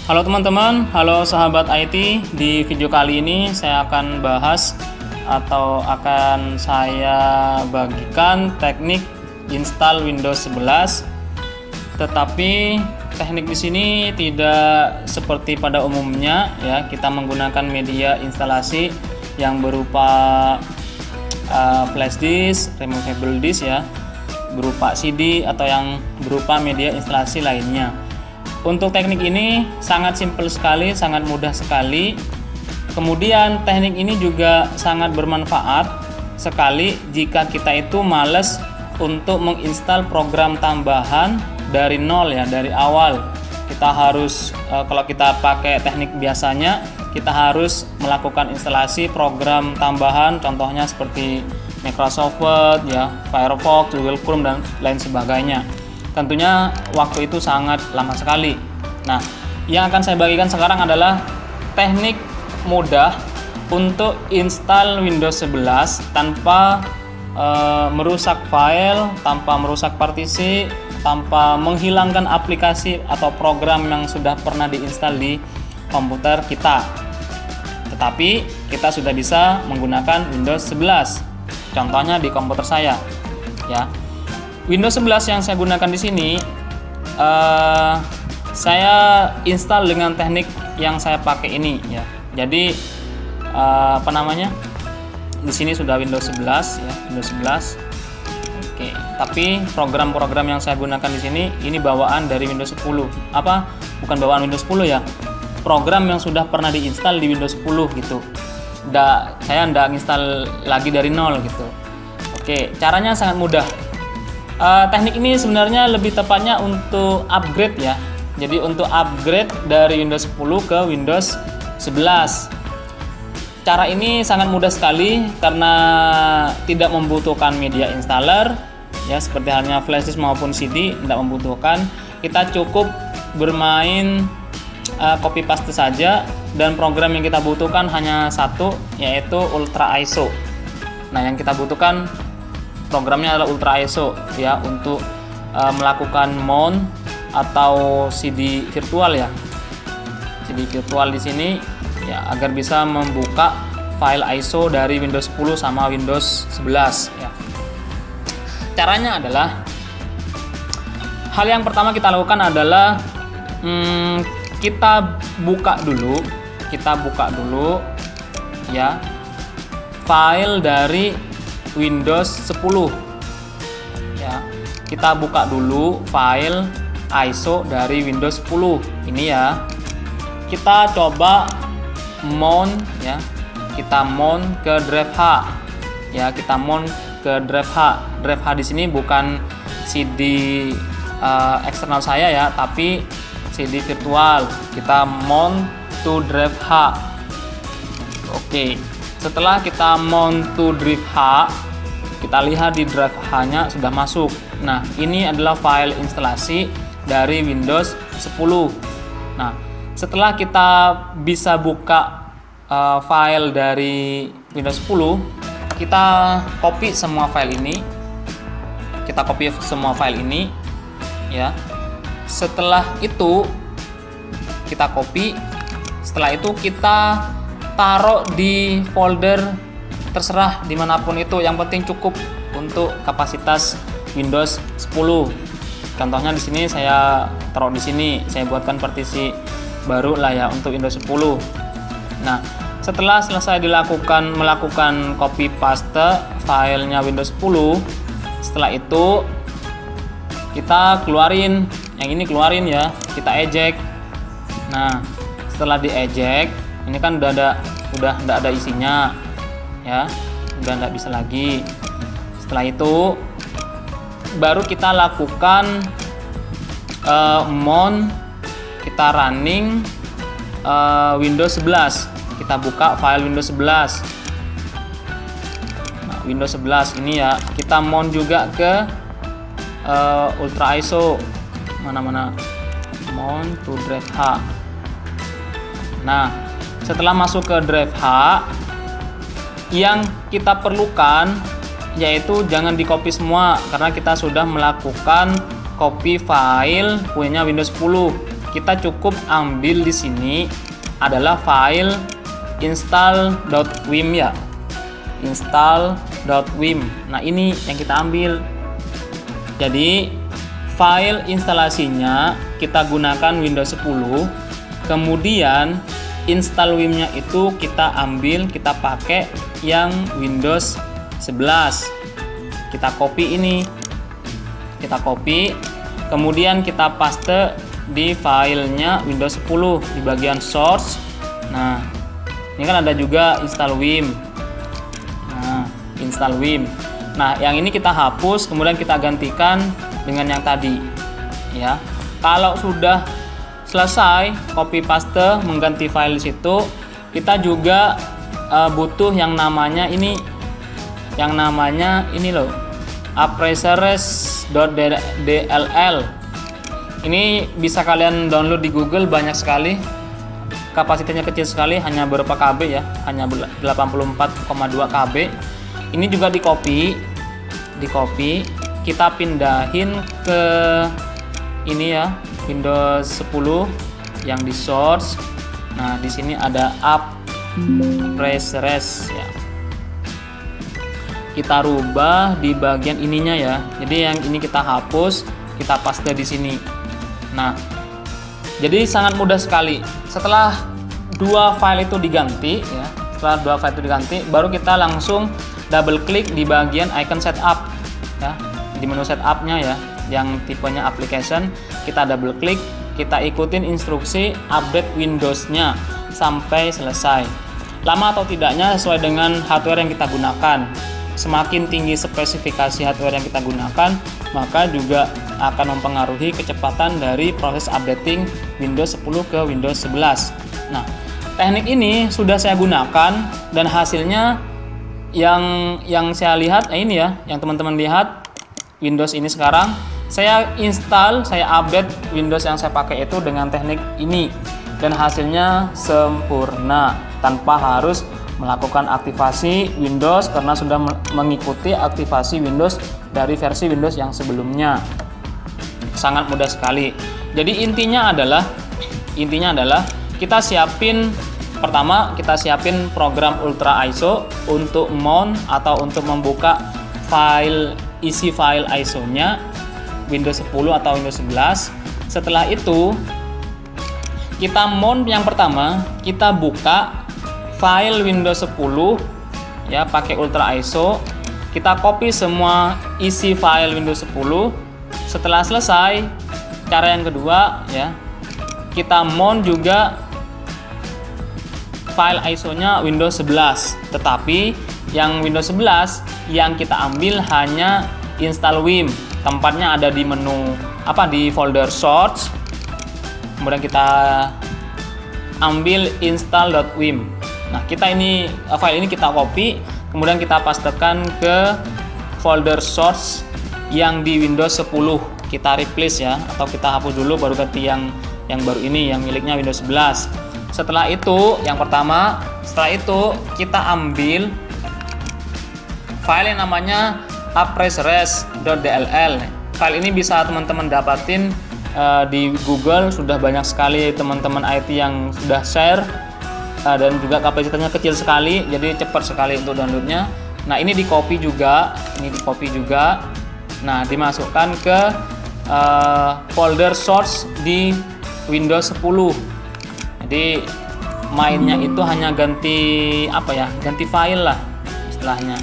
Halo teman-teman, halo sahabat IT. Di video kali ini saya akan bahas atau akan saya bagikan teknik install Windows 11. Tetapi teknik di sini tidak seperti pada umumnya ya. Kita menggunakan media instalasi yang berupa flash disk, removable disk ya, berupa CD atau yang berupa media instalasi lainnya. Untuk teknik ini sangat simpel sekali, sangat mudah sekali. Kemudian teknik ini juga sangat bermanfaat sekali jika kita itu males untuk menginstal program tambahan dari nol ya, dari awal. Kita harus kalau kita pakai teknik biasanya, kita harus melakukan instalasi program tambahan, contohnya seperti Microsoft Word ya, Firefox, Google Chrome dan lain sebagainya. Tentunya waktu itu sangat lama sekali. Nah, yang akan saya bagikan sekarang adalah teknik mudah untuk install Windows 11 tanpa merusak file, tanpa merusak partisi, tanpa menghilangkan aplikasi atau program yang sudah pernah diinstal di komputer kita. Tetapi kita sudah bisa menggunakan Windows 11. Contohnya di komputer saya ya. Windows 11 yang saya gunakan di sini saya install dengan teknik yang saya pakai ini ya. Jadi di sini sudah Windows 11 ya, Windows 11. Oke, tapi program-program yang saya gunakan di sini ini bawaan dari Windows 10. Bukan bawaan Windows 10 ya. Program yang sudah pernah diinstal di Windows 10 gitu. Saya nggak install lagi dari nol gitu. Oke, caranya sangat mudah. Teknik ini sebenarnya lebih tepatnya untuk upgrade ya. Jadi untuk upgrade dari Windows 10 ke Windows 11. Cara ini sangat mudah sekali karena tidak membutuhkan media installer ya, seperti halnya flash disk maupun CD, tidak membutuhkan. Kita cukup bermain copy paste saja, dan program yang kita butuhkan hanya satu, yaitu Ultra ISO. Nah, yang kita butuhkan programnya adalah Ultra ISO ya, untuk melakukan mount atau CD virtual ya. CD virtual di sini ya, agar bisa membuka file ISO dari Windows 10 sama Windows 11 ya. Caranya adalah, hal yang pertama kita lakukan adalah kita buka dulu ya file dari Windows 10 ya. Kita buka dulu file ISO dari Windows 10 ini ya. Kita coba mount ya, kita mount ke drive H ya, kita mount ke drive H. Drive H di sini bukan CD eksternal saya ya, tapi CD virtual. Kita mount to drive H. Oke, setelah kita mount to drive H, kita lihat di drive H-nya sudah masuk. Nah, ini adalah file instalasi dari Windows 10. Nah, setelah kita bisa buka file dari Windows 10, kita copy semua file ini. Kita copy semua file ini ya. Setelah itu kita copy, setelah itu kita taruh di folder terserah dimanapun itu, yang penting cukup untuk kapasitas Windows 10. Contohnya di sini saya taruh di sini, saya buatkan partisi baru lah ya untuk Windows 10. Nah, setelah selesai melakukan copy paste filenya Windows 10, setelah itu kita keluarin, yang ini keluarin ya, kita eject. Nah, setelah di eject, ini kan udah nggak ada isinya ya, udah nggak bisa lagi. Setelah itu baru kita lakukan mount, kita running Windows 11. Kita buka file Windows 11. Nah, Windows 11 ini ya, kita mount juga ke Ultra ISO. Mana mount to drive H. Nah, setelah masuk ke drive H, yang kita perlukan yaitu jangan di copy semua, karena kita sudah melakukan copy file punya Windows 10. kita cukup ambil di sini adalah file install.vim ya. Install.vim. Nah, ini yang kita ambil. Jadi file instalasinya kita gunakan Windows 10, kemudian install Vim-nya itu kita ambil, kita pakai yang Windows 11. Kita copy ini, kita copy, kemudian kita paste di filenya Windows 10 di bagian source. Nah, ini kan ada juga install Vim. Nah, install Vim. Nah, yang ini kita hapus, kemudian kita gantikan dengan yang tadi ya. Kalau sudah selesai copy paste mengganti file di situ, kita juga butuh yang namanya ini loh, appressores.dll. Ini bisa kalian download di Google, banyak sekali, kapasitasnya kecil sekali, hanya berapa KB ya, hanya 84,2 KB. Ini juga di copy, kita pindahin ke ini ya, Windows 10 yang di source. Nah, di sini ada appressores ya. Kita rubah di bagian ininya ya. Jadi yang ini kita hapus, kita paste di sini. Nah, jadi sangat mudah sekali. Setelah dua file itu diganti ya, baru kita langsung double klik di bagian icon setup ya, di menu setupnya ya, yang tipenya application. Kita double klik, kita ikutin instruksi update Windows-nya sampai selesai. Lama atau tidaknya sesuai dengan hardware yang kita gunakan. Semakin tinggi spesifikasi hardware yang kita gunakan, maka juga akan mempengaruhi kecepatan dari proses updating Windows 10 ke Windows 11. Nah, teknik ini sudah saya gunakan dan hasilnya yang saya lihat, ini ya, yang teman-teman lihat Windows ini sekarang, saya install, saya update Windows yang saya pakai itu dengan teknik ini, dan hasilnya sempurna tanpa harus melakukan aktivasi Windows karena sudah mengikuti aktivasi Windows dari versi Windows yang sebelumnya. Sangat mudah sekali. Jadi intinya adalah kita siapin, pertama kita siapin program Ultra ISO untuk mount atau untuk membuka isi file ISO-nya Windows 10 atau Windows 11. Setelah itu kita mount, yang pertama kita buka file Windows 10 ya pakai Ultra ISO. Kita copy semua isi file Windows 10. Setelah selesai, cara yang kedua ya, kita mount juga file ISO-nya Windows 11. Tetapi yang Windows 11 yang kita ambil hanya install Vim. Tempatnya ada di menu di folder source. Kemudian kita ambil install.vim. Nah, file ini kita copy, kemudian kita pastekan ke folder source yang di Windows 10. Kita replace ya, atau kita hapus dulu baru ganti yang baru ini, yang miliknya Windows 11. Setelah itu, setelah itu kita ambil file yang namanya appressores.dll. File ini bisa teman-teman dapatin di Google, sudah banyak sekali teman-teman IT yang sudah share. Dan juga kapasitasnya kecil sekali, jadi cepat sekali untuk downloadnya. Nah, ini di copy juga, nah dimasukkan ke folder source di Windows 10. Jadi mainnya itu hanya ganti ganti file lah istilahnya.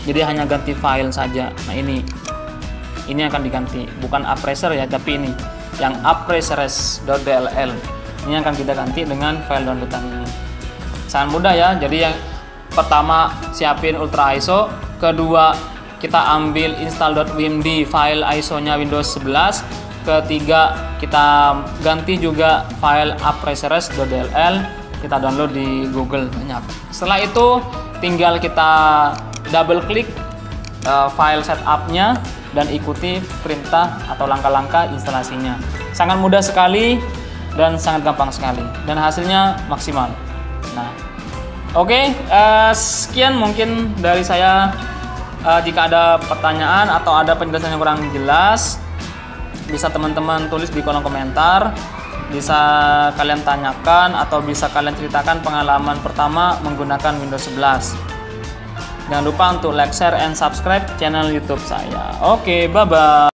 Jadi hanya ganti file saja. Nah, ini akan diganti, bukan appressor ya, tapi ini yang appressores.dll. Ini akan kita ganti dengan file downloadan ini. Sangat mudah ya. Jadi yang pertama siapin Ultra ISO, kedua kita ambil install.vim di file ISO-nya Windows 11, ketiga kita ganti juga file appressores.dll, kita download di Google banyak. Setelah itu tinggal kita double klik file setupnya dan ikuti perintah atau langkah-langkah instalasinya. Sangat mudah sekali dan sangat gampang sekali, dan hasilnya maksimal. Nah, oke, sekian mungkin dari saya. Jika ada pertanyaan atau ada penjelasan yang kurang jelas, bisa teman-teman tulis di kolom komentar. bisa kalian tanyakan atau bisa kalian ceritakan pengalaman pertama menggunakan Windows 11. Jangan lupa untuk like, share, and subscribe channel YouTube saya. Oke, bye-bye.